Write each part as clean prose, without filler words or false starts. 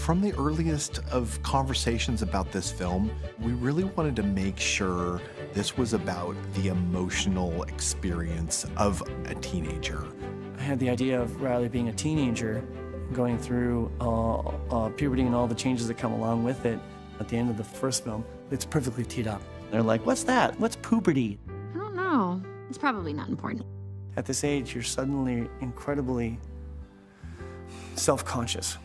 From the earliest of conversations about this film, we really wanted to make sure this was about the emotional experience of a teenager. I had the idea of Riley being a teenager, going through puberty and all the changes that come along with it. At the end of the first film, it's perfectly teed up. They're like, what's that? What's puberty? I don't know. It's probably not important. At this age, you're suddenly incredibly self-conscious.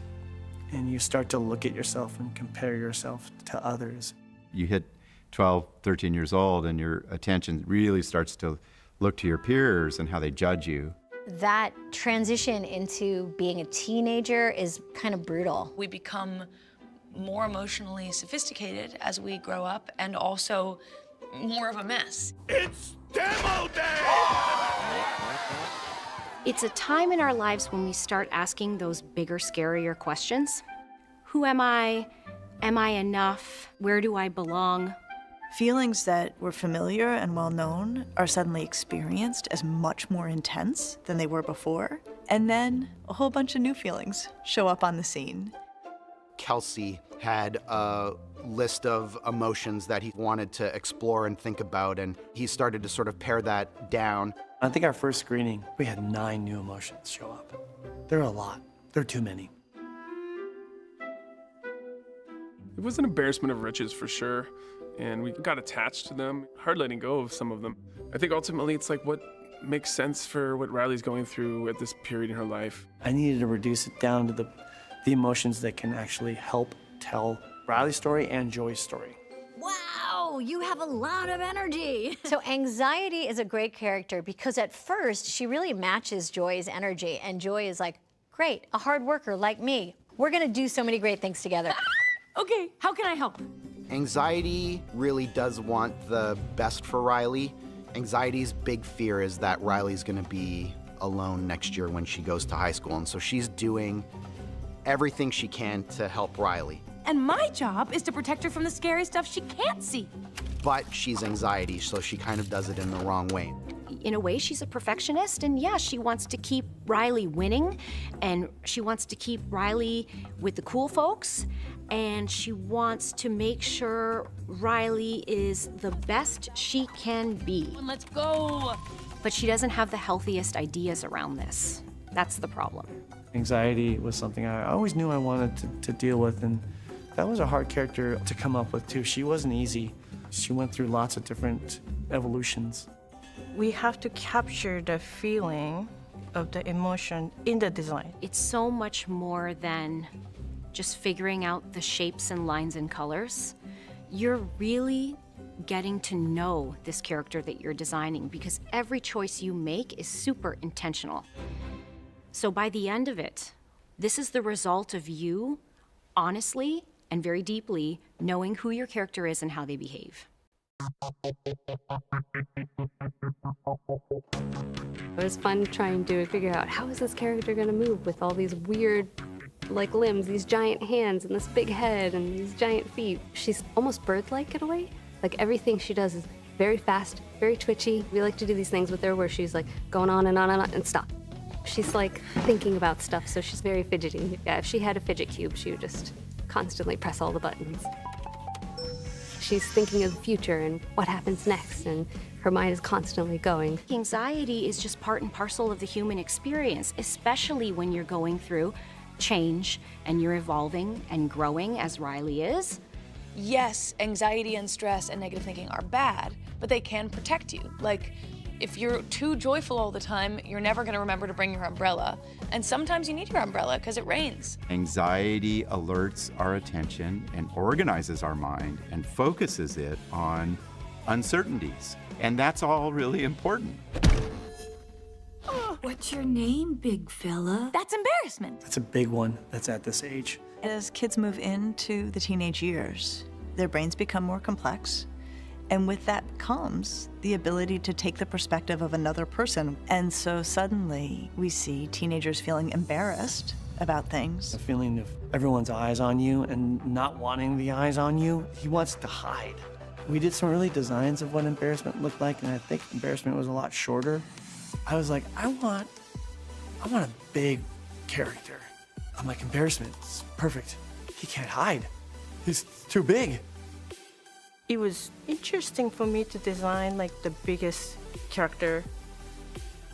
And you start to look at yourself and compare yourself to others. You hit 12, 13 years old and your attention really starts to look to your peers and how they judge you. That transition into being a teenager is kind of brutal. We become more emotionally sophisticated as we grow up and also more of a mess. It's demo day! It's a time in our lives when we start asking those bigger, scarier questions. Who am I? Am I enough? Where do I belong? Feelings that were familiar and well-known are suddenly experienced as much more intense than they were before. And then a whole bunch of new feelings show up on the scene. Kelsey had a list of emotions that he wanted to explore and think about, and he started to sort of pare that down. I think our first screening, we had 9 new emotions show up. There are a lot. There are too many. It was an embarrassment of riches for sure, and we got attached to them. Hard letting go of some of them. I think ultimately it's like what makes sense for what Riley's going through at this period in her life. I needed to reduce it down to the emotions that can actually help tell Riley's story and Joy's story. Wow, you have a lot of energy. So Anxiety is a great character because at first she really matches Joy's energy, and Joy is like, great, a hard worker like me. We're gonna do so many great things together. Okay, how can I help? Anxiety really does want the best for Riley. Anxiety's big fear is that Riley's gonna be alone next year when she goes to high school, and so she's doing everything she can to help Riley. And my job is to protect her from the scary stuff she can't see. But she's Anxiety, so she kind of does it in the wrong way. In a way, she's a perfectionist, and yeah, she wants to keep Riley winning, and she wants to keep Riley with the cool folks, and she wants to make sure Riley is the best she can be. Let's go. But she doesn't have the healthiest ideas around this. That's the problem. Anxiety was something I always knew I wanted to deal with, and that was a hard character to come up with too. She wasn't easy. She went through lots of different evolutions. We have to capture the feeling of the emotion in the design. It's so much more than just figuring out the shapes and lines and colors. You're really getting to know this character that you're designing because every choice you make is super intentional. So by the end of it, this is the result of you honestly and very deeply knowing who your character is and how they behave. It was fun trying to figure out how is this character going to move with all these weird like limbs, these giant hands and this big head and these giant feet. She's almost bird-like in a way. Like everything she does is very fast, very twitchy. We like to do these things with her where she's like going on and on and on and stop. She's like thinking about stuff, so she's very fidgety. Yeah, if she had a fidget cube, she would just constantly press all the buttons. She's thinking of the future and what happens next, and her mind is constantly going. Anxiety is just part and parcel of the human experience, especially when you're going through change and you're evolving and growing as Riley is. Yes, anxiety and stress and negative thinking are bad, but they can protect you. Like, if you're too joyful all the time, you're never gonna remember to bring your umbrella. And sometimes you need your umbrella because it rains. Anxiety alerts our attention and organizes our mind and focuses it on uncertainties. And that's all really important. What's your name, big fella? That's embarrassment. That's a big one that's at this age. As kids move into the teenage years, their brains become more complex. And with that comes the ability to take the perspective of another person. And so suddenly we see teenagers feeling embarrassed about things. The feeling of everyone's eyes on you and not wanting the eyes on you. He wants to hide. We did some early designs of what embarrassment looked like, and I think embarrassment was a lot shorter. I was like, I want a big character. I'm like, embarrassment is perfect. he can't hide. He's too big. It was interesting for me to design like the biggest character.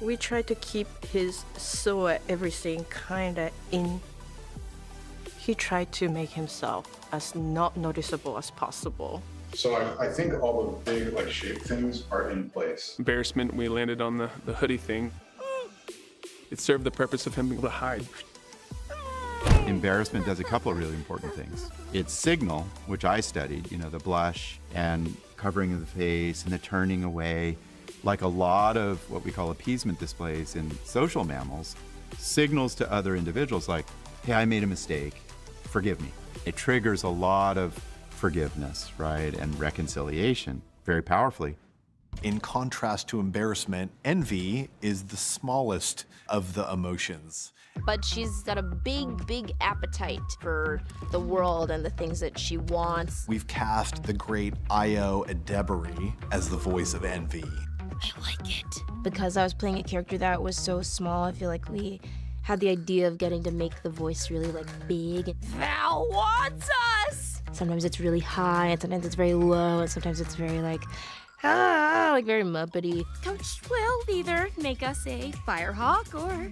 We tried to keep his silhouette, everything kinda in. He tried to make himself as not noticeable as possible. So I think all the big like shape things are in place. Embarrassment, we landed on the hoodie thing. It served the purpose of him being able to hide. Embarrassment does a couple of really important things. Its signal, which I studied, you know, the blush and covering of the face and the turning away, like a lot of what we call appeasement displays in social mammals, signals to other individuals like, hey, I made a mistake, forgive me. It triggers a lot of forgiveness, right, and reconciliation very powerfully. In contrast to embarrassment, envy is the smallest of the emotions. But she's got a big appetite for the world and the things that she wants. We've cast the great Io Adebari as the voice of envy. I like it. Because I was playing a character that was so small, I feel like we had the idea of getting to make the voice really like big. Val wants us! Sometimes it's really high, and sometimes it's very low, and sometimes it's very like very Muppety. Coach will either make us a firehawk or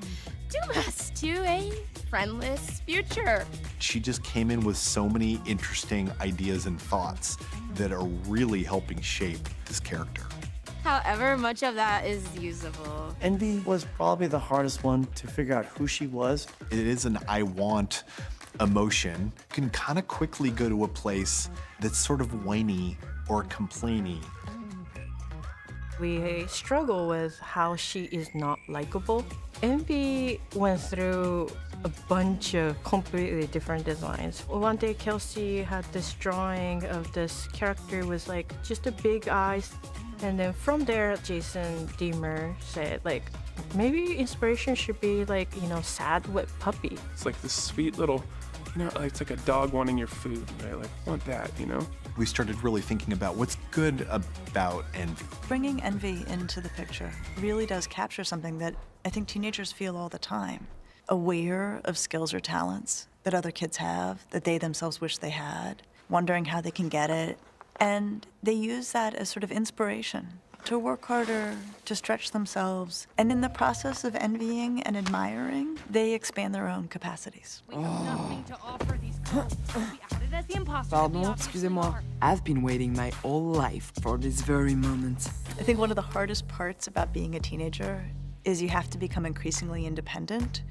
doom us to a friendless future. She just came in with so many interesting ideas and thoughts that are really helping shape this character. However, much of that is usable. Envy was probably the hardest one to figure out who she was. It is an I want emotion. You can kind of quickly go to a place that's sort of whiny or complainy. We struggle with how she is not likable. Envy went through a bunch of completely different designs. One day, Kelsey had this drawing of this character with like just a big eyes. And then from there, Jason Deemer said like, maybe inspiration should be like, you know, sad wet puppy. It's like this sweet little, you know, it's like a dog wanting your food, right? Like, want that, you know? We started really thinking about what's good about envy. Bringing envy into the picture really does capture something that I think teenagers feel all the time. Aware of skills or talents that other kids have, that they themselves wish they had, wondering how they can get it. And they use that as sort of inspiration to work harder, to stretch themselves. And in the process of envying and admiring, they expand their own capacities. Pardon, excusez-moi. I've been waiting my whole life for this very moment. I think one of the hardest parts about being a teenager is you have to become increasingly independent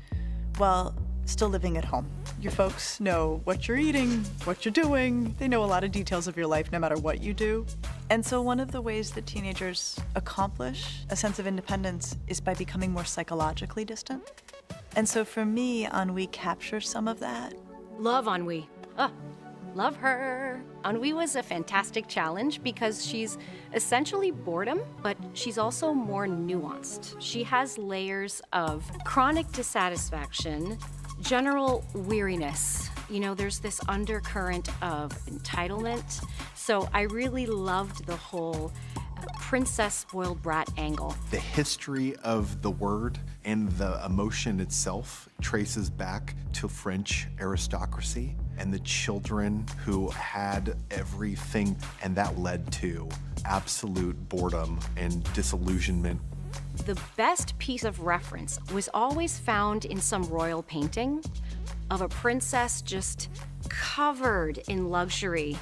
while still living at home. Your folks know what you're eating, what you're doing. They know a lot of details of your life no matter what you do. And so one of the ways that teenagers accomplish a sense of independence is by becoming more psychologically distant. And so for me, Ennui captures some of that. Love Ennui. Love her. Ennui was a fantastic challenge because she's essentially boredom, but she's also more nuanced. She has layers of chronic dissatisfaction, general weariness. You know, there's this undercurrent of entitlement. So I really loved the whole princess spoiled brat angle. The history of the word and the emotion itself traces back to French aristocracy and the children who had everything, and that led to absolute boredom and disillusionment. The best piece of reference was always found in some royal painting of a princess just covered in luxury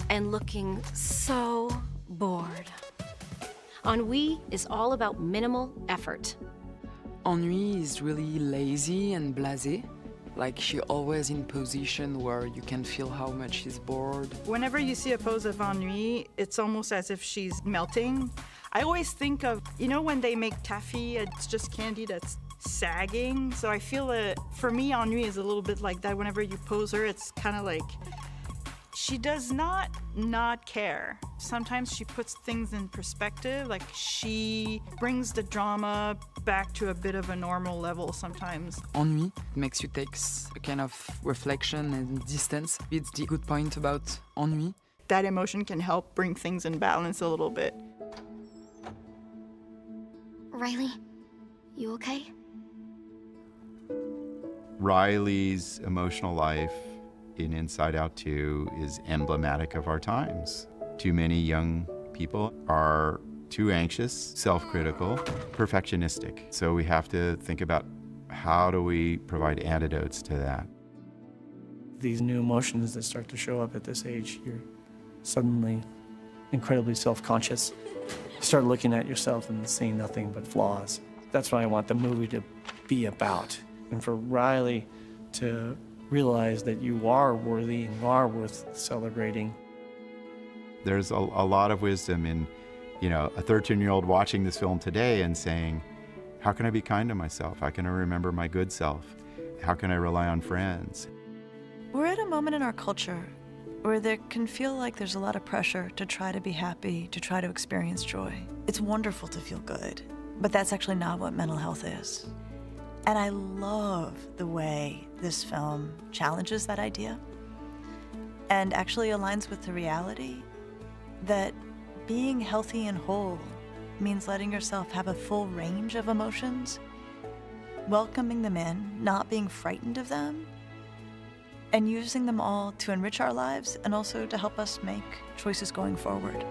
and looking so bored. Ennui is all about minimal effort. Ennui is really lazy and blasé. Like she always in position where you can feel how much she's bored. Whenever you see a pose of Ennui, it's almost as if she's melting. I always think of, you know, when they make taffy, it's just candy that's sagging. So I feel that for me, Ennui is a little bit like that. Whenever you pose her, it's kind of like she does not care. Sometimes she puts things in perspective, like she brings the drama back to a bit of a normal level sometimes. Ennui makes you take a kind of reflection and distance. It's the good point about ennui. That emotion can help bring things in balance a little bit. Riley, you okay? Riley's emotional life in Inside Out 2 is emblematic of our times. Too many young people are too anxious, self-critical, perfectionistic. So we have to think about how do we provide antidotes to that. These new emotions that start to show up at this age, you're suddenly incredibly self-conscious. You start looking at yourself and seeing nothing but flaws. That's what I want the movie to be about. And for Riley to realize that you are worthy and you are worth celebrating. There's a lot of wisdom in, a 13-year-old watching this film today and saying, how can I be kind to myself? How can I remember my good self? How can I rely on friends? We're at a moment in our culture where there can feel like there's a lot of pressure to try to be happy, to try to experience joy. It's wonderful to feel good, but that's actually not what mental health is. And I love the way this film challenges that idea and actually aligns with the reality that being healthy and whole means letting yourself have a full range of emotions, welcoming them in, not being frightened of them, and using them all to enrich our lives and also to help us make choices going forward.